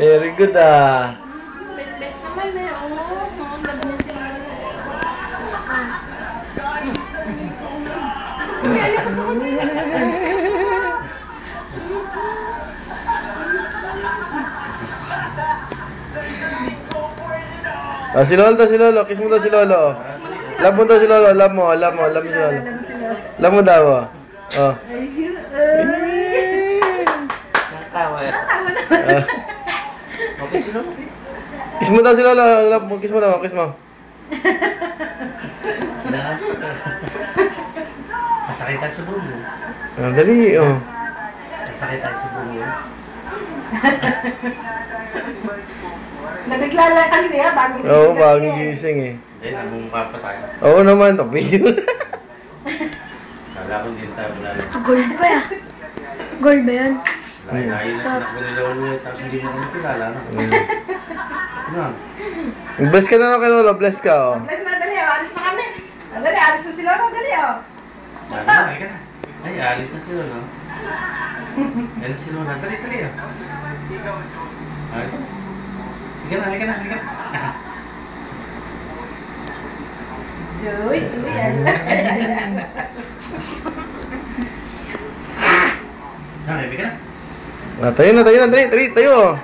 Very good ah. Bet-bet naman eh. Oo, labo niya sila. Kaya ka sa kanila. Ah, si Lolo to, si Lolo. Kiss mo to si Lolo. Love mo to si Lolo. Love mo si Lolo. Love mo daw. Oh. Natawa yan. Okay si Lolo. Kiss mo daw si Lolo. Love mo, kiss mo daw. Kiss mo. Masakit tayo sa bungo. Ah, dali, oh. Masakit tayo sa bungo. Nabigla lang kanina ya, bago gising. Oo, bagong gising eh. Hindi, namumpa pa tayo. Oo naman, tapi. Kala ko din tayo wala lang. Gold ba yan? Gold ba yan? Layo na anak ko nila ulit, tapos hindi mo kami kilala. Ano? Bless ka na lang kay Lolo, bless ka, oh. Alis na, dali oh. Alis na kami. Dali, alis na si Lolo, dali oh. Dali na, ay ka na. Ay, alis na sila, no? Alis sila na. Dali, dali, oh. Ay, Higa na, higa na, higa na. Uy, yan. Dali, higa na. Ah, tayo na, dali, tayo.